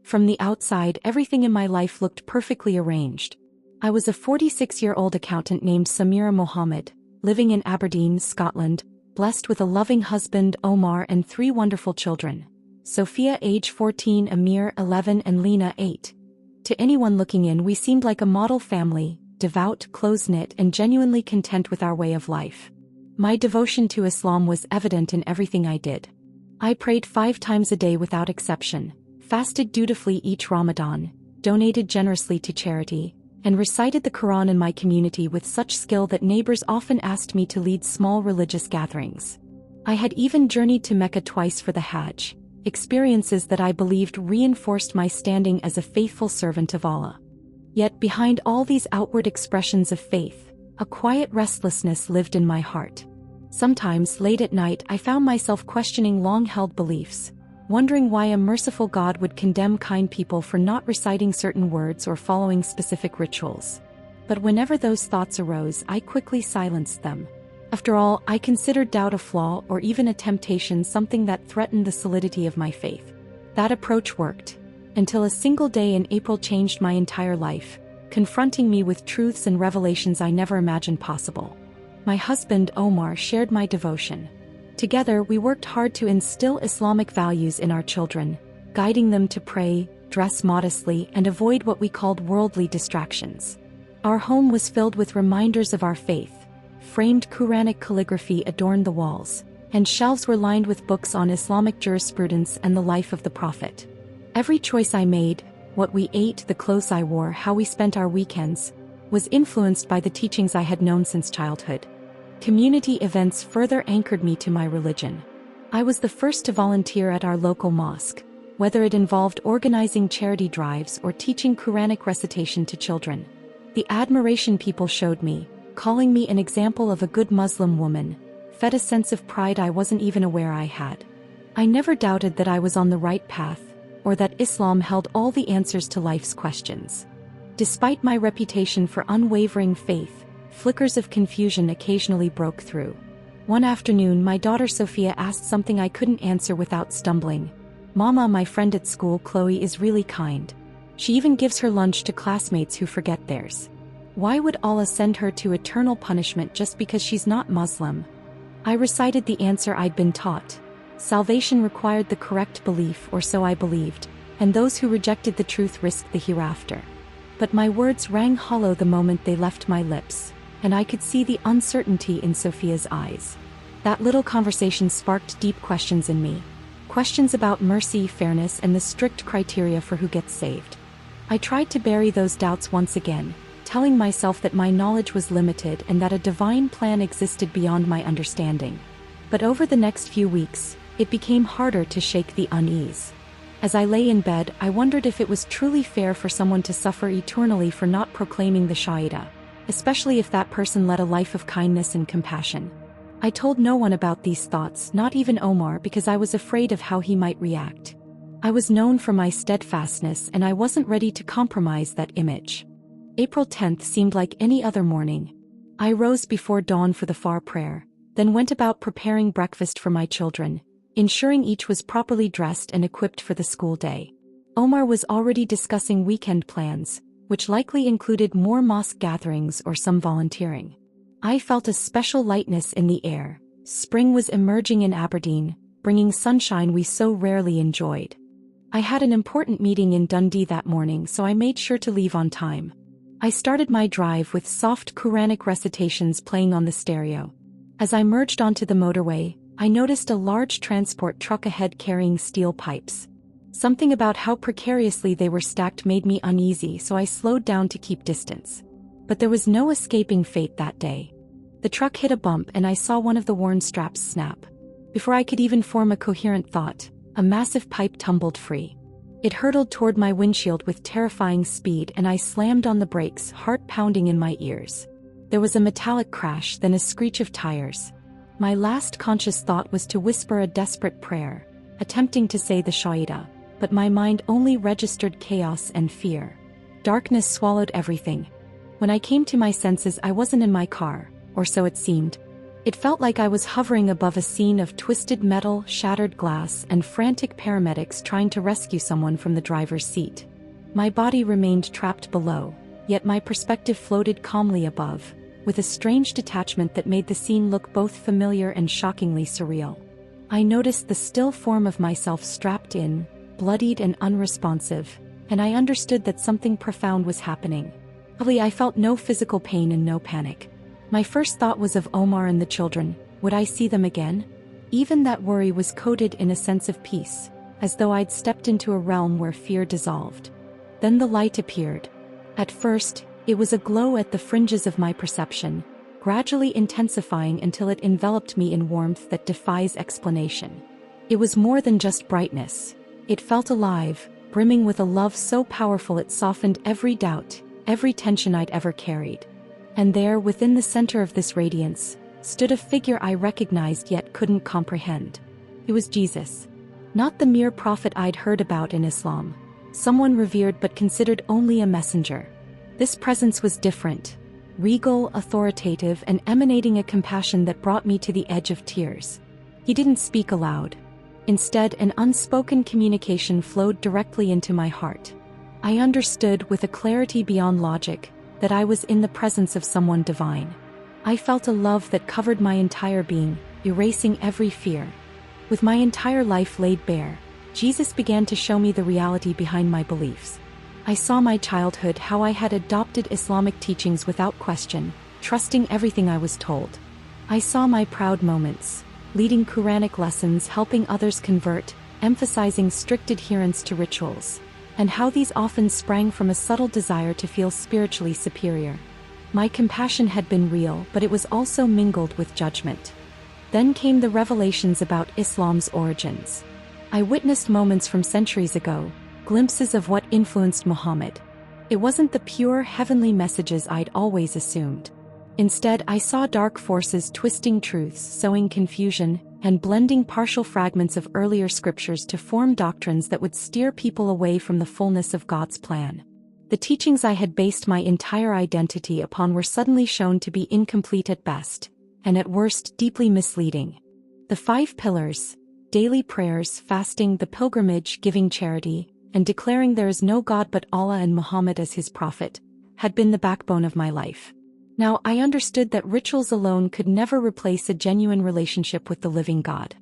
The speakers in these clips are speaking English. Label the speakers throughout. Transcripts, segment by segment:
Speaker 1: From the outside, everything in my life looked perfectly arranged. I was a 46-year-old accountant named Samira Mohammed, living in Aberdeen, Scotland, blessed with a loving husband, Omar, and 3 wonderful children. Sophia, age 14, Amir, 11, and Lena, 8. To anyone looking in, we seemed like a model family, devout, close-knit, and genuinely content with our way of life. My devotion to Islam was evident in everything I did. I prayed 5 times a day without exception, fasted dutifully each Ramadan, donated generously to charity, and recited the Quran in my community with such skill that neighbors often asked me to lead small religious gatherings. I had even journeyed to Mecca twice for the Hajj, experiences that I believed reinforced my standing as a faithful servant of Allah. Yet behind all these outward expressions of faith, a quiet restlessness lived in my heart. Sometimes, late at night, I found myself questioning long-held beliefs, wondering why a merciful God would condemn kind people for not reciting certain words or following specific rituals. But whenever those thoughts arose, I quickly silenced them. After all, I considered doubt a flaw or even a temptation, something that threatened the solidity of my faith. That approach worked, until a single day in April changed my entire life, confronting me with truths and revelations I never imagined possible. My husband, Omar, shared my devotion. Together, we worked hard to instill Islamic values in our children, guiding them to pray, dress modestly, and avoid what we called worldly distractions. Our home was filled with reminders of our faith. Framed Quranic calligraphy adorned the walls, and shelves were lined with books on Islamic jurisprudence and the life of the Prophet. Every choice I made, what we ate, the clothes I wore, how we spent our weekends, was influenced by the teachings I had known since childhood. Community events further anchored me to my religion. I was the first to volunteer at our local mosque, whether it involved organizing charity drives or teaching Quranic recitation to children. The admiration people showed me, calling me an example of a good Muslim woman, fed a sense of pride I wasn't even aware I had. I never doubted that I was on the right path, or that Islam held all the answers to life's questions. Despite my reputation for unwavering faith, flickers of confusion occasionally broke through. One afternoon, my daughter Sophia asked something I couldn't answer without stumbling. "Mama, my friend at school, Chloe, is really kind. She even gives her lunch to classmates who forget theirs. Why would Allah send her to eternal punishment just because she's not Muslim?" I recited the answer I'd been taught. Salvation required the correct belief, or so I believed, and those who rejected the truth risked the hereafter. But my words rang hollow the moment they left my lips, and I could see the uncertainty in Sophia's eyes. That little conversation sparked deep questions in me. Questions about mercy, fairness, and the strict criteria for who gets saved. I tried to bury those doubts once again, telling myself that my knowledge was limited and that a divine plan existed beyond my understanding. But over the next few weeks, it became harder to shake the unease. As I lay in bed, I wondered if it was truly fair for someone to suffer eternally for not proclaiming the Shahada, especially if that person led a life of kindness and compassion. I told no one about these thoughts, not even Omar, because I was afraid of how he might react. I was known for my steadfastness, and I wasn't ready to compromise that image. April 10th seemed like any other morning. I rose before dawn for the far prayer, then went about preparing breakfast for my children, ensuring each was properly dressed and equipped for the school day. Omar was already discussing weekend plans, which likely included more mosque gatherings or some volunteering. I felt a special lightness in the air. Spring was emerging in Aberdeen, bringing sunshine we so rarely enjoyed. I had an important meeting in Dundee that morning, so I made sure to leave on time. I started my drive with soft Quranic recitations playing on the stereo. As I merged onto the motorway, I noticed a large transport truck ahead carrying steel pipes. Something about how precariously they were stacked made me uneasy, so I slowed down to keep distance. But there was no escaping fate that day. The truck hit a bump and I saw one of the worn straps snap. Before I could even form a coherent thought, a massive pipe tumbled free. It hurtled toward my windshield with terrifying speed, and I slammed on the brakes, heart pounding in my ears. There was a metallic crash, then a screech of tires. My last conscious thought was to whisper a desperate prayer, attempting to say the Shahada, but my mind only registered chaos and fear. Darkness swallowed everything. When I came to my senses, I wasn't in my car, or so it seemed. It felt like I was hovering above a scene of twisted metal, shattered glass, and frantic paramedics trying to rescue someone from the driver's seat. My body remained trapped below, yet my perspective floated calmly above, with a strange detachment that made the scene look both familiar and shockingly surreal. I noticed the still form of myself strapped in, bloodied and unresponsive, and I understood that something profound was happening. I felt no physical pain and no panic. My first thought was of Omar and the children. Would I see them again? Even that worry was coated in a sense of peace, as though I'd stepped into a realm where fear dissolved. Then the light appeared. At first, it was a glow at the fringes of my perception, gradually intensifying until it enveloped me in warmth that defies explanation. It was more than just brightness. It felt alive, brimming with a love so powerful it softened every doubt, every tension I'd ever carried. And there, within the center of this radiance, stood a figure I recognized yet couldn't comprehend. It was Jesus. Not the mere prophet I'd heard about in Islam, someone revered but considered only a messenger. This presence was different, regal, authoritative, and emanating a compassion that brought me to the edge of tears. He didn't speak aloud. Instead, an unspoken communication flowed directly into my heart. I understood with a clarity beyond logic that I was in the presence of someone divine. I felt a love that covered my entire being, erasing every fear. With my entire life laid bare, Jesus began to show me the reality behind my beliefs. I saw my childhood, how I had adopted Islamic teachings without question, trusting everything I was told. I saw my proud moments, leading Quranic lessons, helping others convert, emphasizing strict adherence to rituals, and how these often sprang from a subtle desire to feel spiritually superior. My compassion had been real, but it was also mingled with judgment. Then came the revelations about Islam's origins. I witnessed moments from centuries ago, glimpses of what influenced Muhammad. It wasn't the pure heavenly messages I'd always assumed. Instead, I saw dark forces twisting truths, sowing confusion, and blending partial fragments of earlier scriptures to form doctrines that would steer people away from the fullness of God's plan. The teachings I had based my entire identity upon were suddenly shown to be incomplete at best, and at worst deeply misleading. The 5 pillars, daily prayers, fasting, the pilgrimage, giving charity, and declaring there is no God but Allah and Muhammad as his prophet, had been the backbone of my life. Now I understood that rituals alone could never replace a genuine relationship with the living God.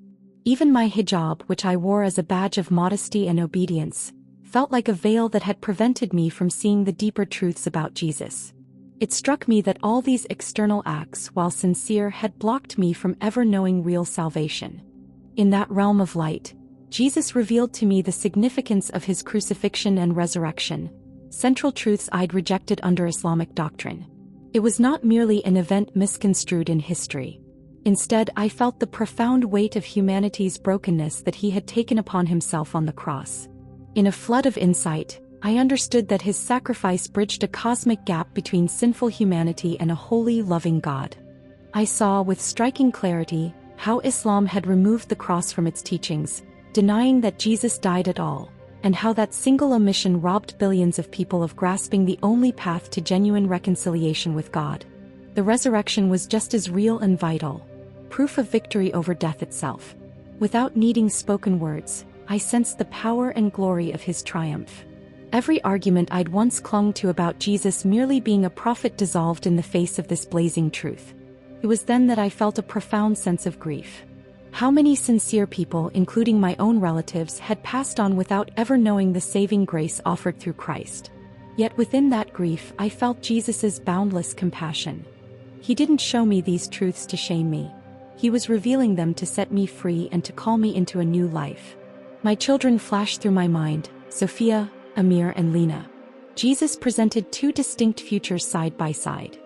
Speaker 1: Even my hijab, which I wore as a badge of modesty and obedience, felt like a veil that had prevented me from seeing the deeper truths about Jesus. It struck me that all these external acts, while sincere, had blocked me from ever knowing real salvation. In that realm of light, Jesus revealed to me the significance of his crucifixion and resurrection, central truths I'd rejected under Islamic doctrine. It was not merely an event misconstrued in history. Instead, I felt the profound weight of humanity's brokenness that he had taken upon himself on the cross. In a flood of insight, I understood that his sacrifice bridged a cosmic gap between sinful humanity and a holy, loving God. I saw with striking clarity how Islam had removed the cross from its teachings, denying that Jesus died at all, and how that single omission robbed billions of people of grasping the only path to genuine reconciliation with God. The resurrection was just as real and vital, proof of victory over death itself. Without needing spoken words, I sensed the power and glory of his triumph. Every argument I'd once clung to about Jesus merely being a prophet dissolved in the face of this blazing truth. It was then that I felt a profound sense of grief. How many sincere people, including my own relatives, had passed on without ever knowing the saving grace offered through Christ. Yet within that grief I felt Jesus' boundless compassion. He didn't show me these truths to shame me. He was revealing them to set me free and to call me into a new life. My children flashed through my mind, Sophia, Amir and Lena. Jesus presented 2 distinct futures side by side.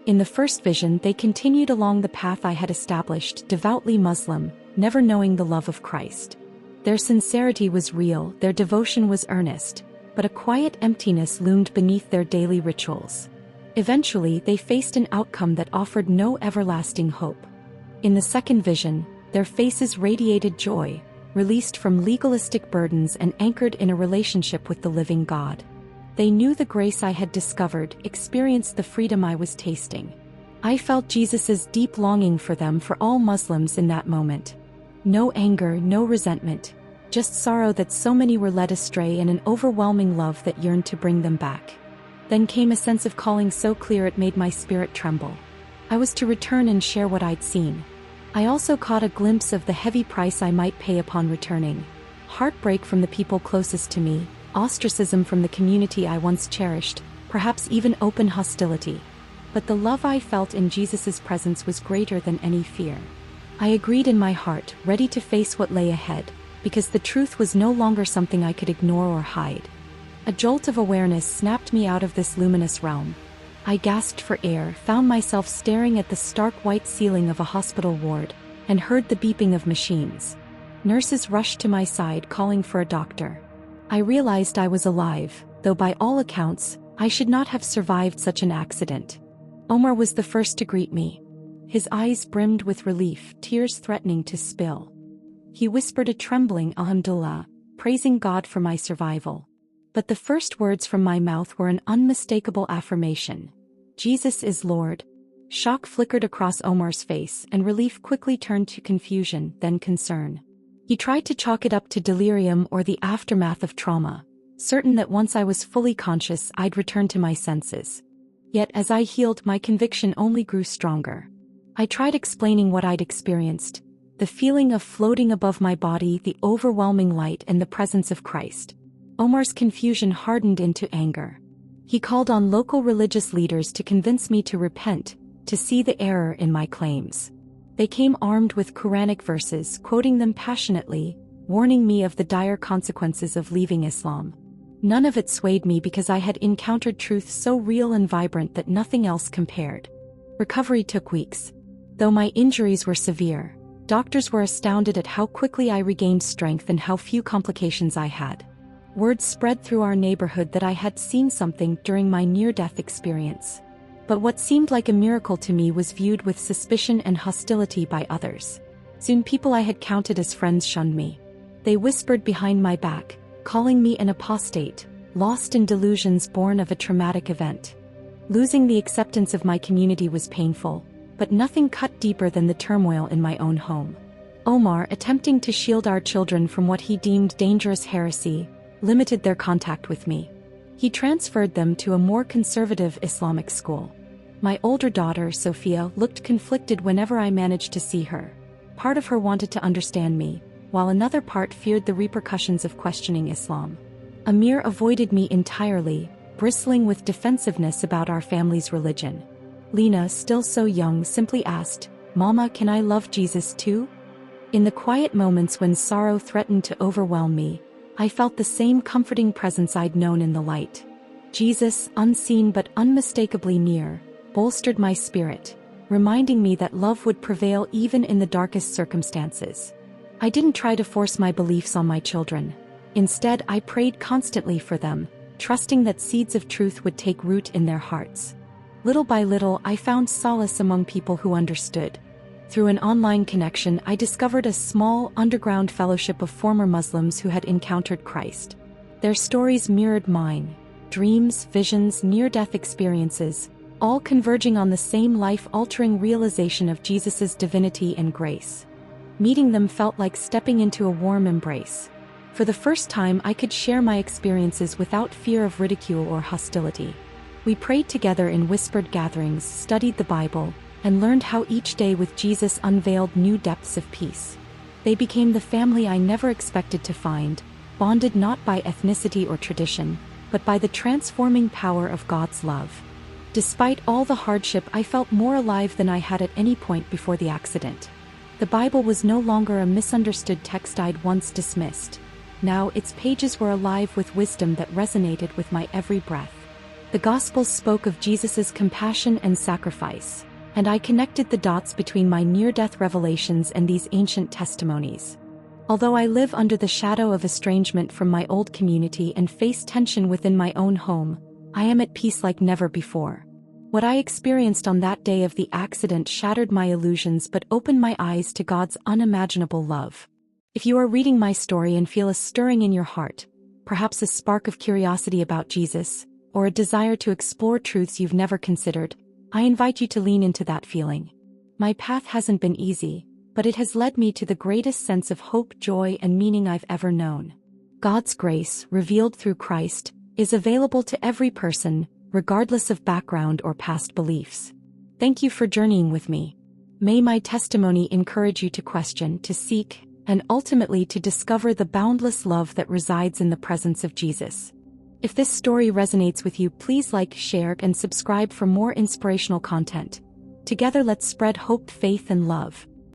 Speaker 1: In the first vision they continued along the path I had established, devoutly Muslim, never knowing the love of Christ. Their sincerity was real, their devotion was earnest, but a quiet emptiness loomed beneath their daily rituals. Eventually they faced an outcome that offered no everlasting hope. In the second vision, their faces radiated joy, released from legalistic burdens and anchored in a relationship with the living God. They knew the grace I had discovered, experienced the freedom I was tasting. I felt Jesus's deep longing for them, for all Muslims in that moment. No anger, no resentment, just sorrow that so many were led astray, and an overwhelming love that yearned to bring them back. Then came a sense of calling so clear it made my spirit tremble. I was to return and share what I'd seen. I also caught a glimpse of the heavy price I might pay upon returning. Heartbreak from the people closest to me, ostracism from the community I once cherished, perhaps even open hostility. But the love I felt in Jesus's presence was greater than any fear. I agreed in my heart, ready to face what lay ahead, because the truth was no longer something I could ignore or hide. A jolt of awareness snapped me out of this luminous realm. I gasped for air, found myself staring at the stark white ceiling of a hospital ward, and heard the beeping of machines. Nurses rushed to my side, calling for a doctor. I realized I was alive, though by all accounts, I should not have survived such an accident. Omar was the first to greet me. His eyes brimmed with relief, tears threatening to spill. He whispered a trembling Alhamdulillah, praising God for my survival. But the first words from my mouth were an unmistakable affirmation. Jesus is Lord. Shock flickered across Omar's face, and relief quickly turned to confusion, then concern. He tried to chalk it up to delirium or the aftermath of trauma, certain that once I was fully conscious I'd return to my senses. Yet as I healed, my conviction only grew stronger. I tried explaining what I'd experienced, the feeling of floating above my body, the overwhelming light, and the presence of Christ. Omar's confusion hardened into anger. He called on local religious leaders to convince me to repent, to see the error in my claims. They came armed with Quranic verses, quoting them passionately, warning me of the dire consequences of leaving Islam. None of it swayed me, because I had encountered truth so real and vibrant that nothing else compared. Recovery took weeks. Though my injuries were severe, doctors were astounded at how quickly I regained strength and how few complications I had. Word spread through our neighborhood that I had seen something during my near-death experience. But what seemed like a miracle to me was viewed with suspicion and hostility by others. Soon people I had counted as friends shunned me. They whispered behind my back, calling me an apostate, lost in delusions born of a traumatic event. Losing the acceptance of my community was painful, but nothing cut deeper than the turmoil in my own home. Omar, attempting to shield our children from what he deemed dangerous heresy, limited their contact with me. He transferred them to a more conservative Islamic school. My older daughter, Sophia, looked conflicted whenever I managed to see her. Part of her wanted to understand me, while another part feared the repercussions of questioning Islam. Amir avoided me entirely, bristling with defensiveness about our family's religion. Lena, still so young, simply asked, "Mama, can I love Jesus too?" In the quiet moments when sorrow threatened to overwhelm me, I felt the same comforting presence I'd known in the light. Jesus, unseen but unmistakably near, bolstered my spirit, reminding me that love would prevail even in the darkest circumstances. I didn't try to force my beliefs on my children. Instead, I prayed constantly for them, trusting that seeds of truth would take root in their hearts. Little by little, I found solace among people who understood. Through an online connection, I discovered a small, underground fellowship of former Muslims who had encountered Christ. Their stories mirrored mine: dreams, visions, near-death experiences, all converging on the same life-altering realization of Jesus's divinity and grace. Meeting them felt like stepping into a warm embrace. For the first time, I could share my experiences without fear of ridicule or hostility. We prayed together in whispered gatherings, studied the Bible, and learned how each day with Jesus unveiled new depths of peace. They became the family I never expected to find, bonded not by ethnicity or tradition, but by the transforming power of God's love. Despite all the hardship, I felt more alive than I had at any point before the accident. The Bible was no longer a misunderstood text I'd once dismissed. Now its pages were alive with wisdom that resonated with my every breath. The Gospels spoke of Jesus's compassion and sacrifice, and I connected the dots between my near-death revelations and these ancient testimonies. Although I live under the shadow of estrangement from my old community and face tension within my own home, I am at peace like never before. What I experienced on that day of the accident shattered my illusions but opened my eyes to God's unimaginable love. If you are reading my story and feel a stirring in your heart, perhaps a spark of curiosity about Jesus, or a desire to explore truths you've never considered, I invite you to lean into that feeling. My path hasn't been easy, but it has led me to the greatest sense of hope, joy, and meaning I've ever known. God's grace, revealed through Christ, is available to every person, regardless of background or past beliefs. Thank you for journeying with me. May my testimony encourage you to question, to seek, and ultimately to discover the boundless love that resides in the presence of Jesus. If this story resonates with you, please like, share, and subscribe for more inspirational content. Together, let's spread hope, faith, and love.